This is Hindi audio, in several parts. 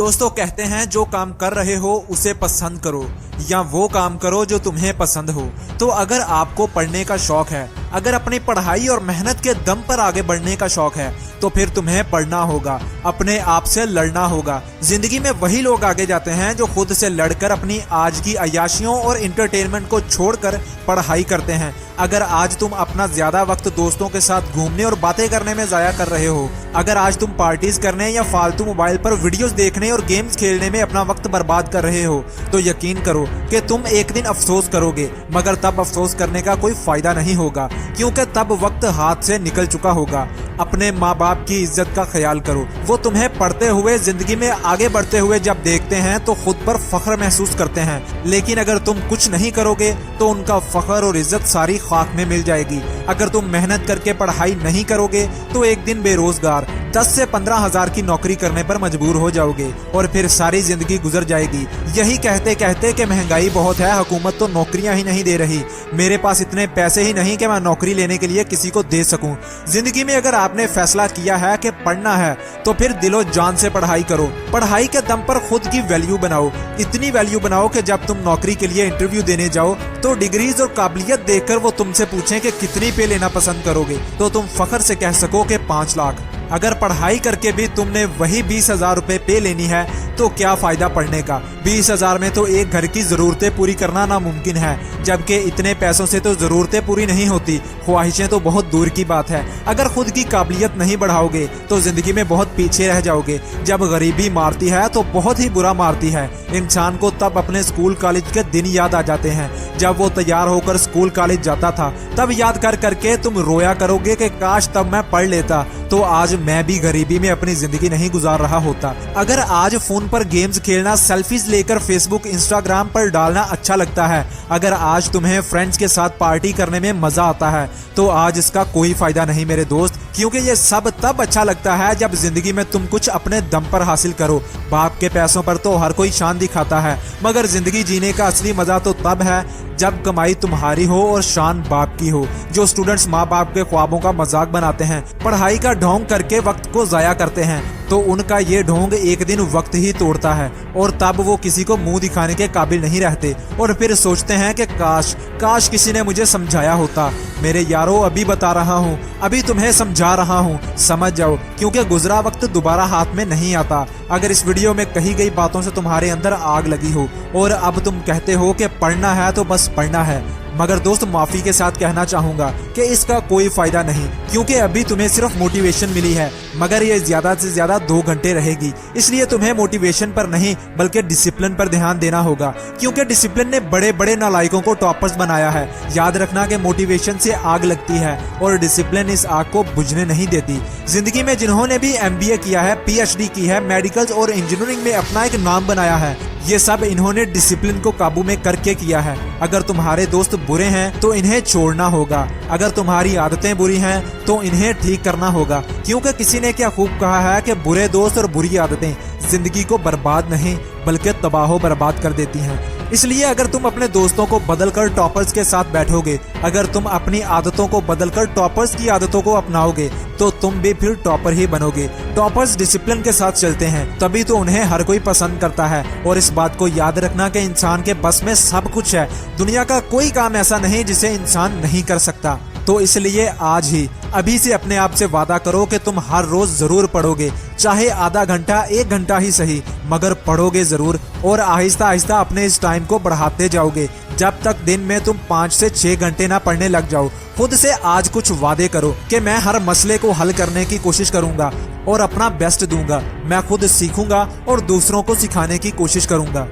दोस्तों कहते हैं जो काम कर रहे हो उसे पसंद करो या वो काम करो जो तुम्हें पसंद हो। तो अगर आपको पढ़ने का शौक है, अगर अपनी पढ़ाई और मेहनत के दम पर आगे बढ़ने का शौक है, तो फिर तुम्हें पढ़ना होगा, अपने आप से लड़ना होगा। जिंदगी में वही लोग आगे जाते हैं जो खुद से लड़कर अपनी आज की अय्याशियों और इंटरटेनमेंट को छोड़कर पढ़ाई करते हैं। अगर आज तुम अपना ज्यादा वक्त दोस्तों के साथ घूमने और बातें करने में जाया कर रहे हो, अगर आज तुम पार्टीज करने या फालतू मोबाइल पर वीडियोस देखने और गेम्स खेलने में अपना वक्त बर्बाद कर रहे हो, तो यकीन करो कि तुम एक दिन अफसोस करोगे, मगर तब अफसोस करने का कोई फायदा नहीं होगा, क्योंकि तब वक्त हाथ से निकल चुका होगा। अपने माँ बाप की इज्जत का ख्याल करो, वो तुम्हें पढ़ते हुए जिंदगी में आगे बढ़ते हुए जब देखते हैं तो खुद पर फख्र महसूस करते हैं। लेकिन अगर तुम कुछ नहीं करोगे तो उनका फख्र और इज्जत सारी खाक में मिल जाएगी। अगर तुम मेहनत करके पढ़ाई नहीं करोगे तो एक दिन बेरोजगार 10 से 15 हजार की नौकरी करने पर मजबूर हो जाओगे और फिर सारी जिंदगी गुजर जाएगी यही कहते कहते कि महंगाई बहुत है, हुकूमत तो नौकरियां ही नहीं दे रही, मेरे पास इतने पैसे ही नहीं कि मैं नौकरी लेने के लिए किसी को दे सकूं। जिंदगी में अगर आपने फैसला किया है कि पढ़ना है तो फिर दिलो जान से पढ़ाई करो। पढ़ाई के दम पर खुद की वैल्यू बनाओ, इतनी वैल्यू बनाओ कि जब तुम नौकरी के लिए इंटरव्यू देने जाओ तो डिग्रीज और काबिलियत देखकर वो तुमसे पूछें कि कितनी पे लेना पसंद करोगे, तो तुम फख्र से कह सको कि 5 लाख। अगर पढ़ाई करके भी तुमने वही 20,000 रुपए पे लेनी है तो क्या फायदा पढ़ने का। 20,000 में तो एक घर की जरूरतें पूरी करना नामुमकिन है, जबकि इतने पैसों से तो जरूरतें पूरी नहीं होती, ख्वाहिशें तो बहुत दूर की बात है। अगर खुद की काबिलियत नहीं बढ़ाओगे तो जिंदगी में बहुत पीछे रह जाओगे। जब गरीबी मारती है तो बहुत ही बुरा मारती है। इंसान को तब अपने स्कूल कॉलेज के दिन याद आ जाते हैं, जब वो तैयार होकर स्कूल कॉलेज जाता था। तब याद कर करके तुम रोया करोगे कि काश तब मैं पढ़ लेता तो आज मैं भी गरीबी में अपनी जिंदगी नहीं गुजार रहा होता। अगर आज फोन पर गेम्स खेलना, सेल्फीज लेकर फेसबुक इंस्टाग्राम पर डालना अच्छा लगता है, अगर आज तुम्हें फ्रेंड्स के साथ पार्टी करने में मजा आता है, तो आज इसका कोई फायदा नहीं मेरे दोस्त, क्योंकि ये सब तब अच्छा लगता है जब जिंदगी में तुम कुछ अपने दम पर हासिल करो। बाप के पैसों पर तो हर कोई शान दिखाता है, मगर जिंदगी जीने का असली मजा तो तब है जब कमाई तुम्हारी हो और शान बाप की हो। जो स्टूडेंट्स माँ बाप के ख्वाबों का मजाक बनाते हैं, पढ़ाई का ढोंग करके वक्त को जाया करते हैं, तो उनका ये ढोंग एक दिन वक्त ही तोड़ता है और तब वो किसी को मुंह दिखाने के काबिल नहीं रहते और फिर सोचते हैं कि काश किसी ने मुझे समझाया होता। मेरे यारो अभी बता रहा हूँ, अभी तुम्हें समझा रहा हूँ, समझ जाओ, क्योंकि गुजरा वक्त दोबारा हाथ में नहीं आता। अगर इस वीडियो में कही गई बातों से तुम्हारे अंदर आग लगी हो और अब तुम कहते हो कि पढ़ना है तो बस पढ़ना है, मगर दोस्त माफी के साथ कहना चाहूंगा कि इसका कोई फायदा नहीं, क्योंकि अभी तुम्हें सिर्फ मोटिवेशन मिली है, मगर ये ज्यादा से ज्यादा 2 घंटे रहेगी। इसलिए तुम्हें मोटिवेशन पर नहीं बल्कि डिसिप्लिन पर ध्यान देना होगा, क्योंकि डिसिप्लिन ने बड़े बड़े नालायकों को टॉपर्स बनाया है। याद रखना कि मोटिवेशन से आग लगती है और डिसिप्लिन इस आग को बुझने नहीं देती। जिंदगी में जिन्होंने भी MBA किया है, PhD की है, मेडिकल और इंजीनियरिंग में अपना एक नाम बनाया है, ये सब इन्होंने डिसिप्लिन को काबू में करके किया है। अगर तुम्हारे दोस्त बुरे हैं तो इन्हें छोड़ना होगा, अगर तुम्हारी आदतें बुरी हैं तो इन्हें ठीक करना होगा, क्योंकि किसी ने क्या खूब कहा है कि बुरे दोस्त और बुरी आदतें जिंदगी को बर्बाद नहीं बल्कि तबाह बर्बाद कर देती हैं। इसलिए अगर तुम अपने दोस्तों को बदलकर टॉपर्स के साथ बैठोगे, अगर तुम अपनी आदतों को बदलकर टॉपर्स की आदतों को अपनाओगे, तो तुम भी फिर टॉपर ही बनोगे। टॉपर्स डिसिप्लिन के साथ चलते हैं, तभी तो उन्हें हर कोई पसंद करता है। और इस बात को याद रखना कि इंसान के बस में सब कुछ है, दुनिया का कोई काम ऐसा नहीं जिसे इंसान नहीं कर सकता। तो इसलिए आज ही अभी से अपने आप से वादा करो कि तुम हर रोज जरूर पढ़ोगे, चाहे आधा घंटा 1 घंटा ही सही, मगर पढ़ोगे जरूर और आहिस्ता आहिस्ता अपने इस टाइम को बढ़ाते जाओगे, जब तक दिन में तुम 5 से 6 घंटे ना पढ़ने लग जाओ। खुद से आज कुछ वादे करो कि मैं हर मसले को हल करने की कोशिश करूंगा और अपना बेस्ट दूंगा। मैं खुद सीखूंगा और दूसरों को सिखाने की कोशिश करूंगा।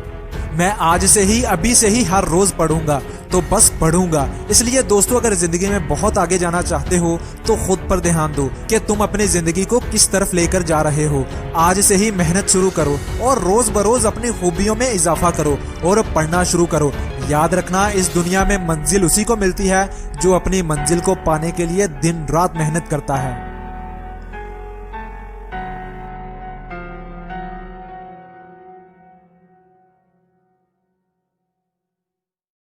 मैं आज से ही अभी से ही हर रोज पढ़ूंगा, तो बस पढ़ूंगा। इसलिए दोस्तों, अगर जिंदगी में बहुत आगे जाना चाहते हो तो खुद पर ध्यान दो कि तुम अपनी जिंदगी को किस तरफ लेकर जा रहे हो। आज से ही मेहनत शुरू करो और रोज बरोज अपनी खूबियों में इजाफा करो और पढ़ना शुरू करो। याद रखना, इस दुनिया में मंजिल उसी को मिलती है जो अपनी मंजिल को पाने के लिए दिन रात मेहनत करता है।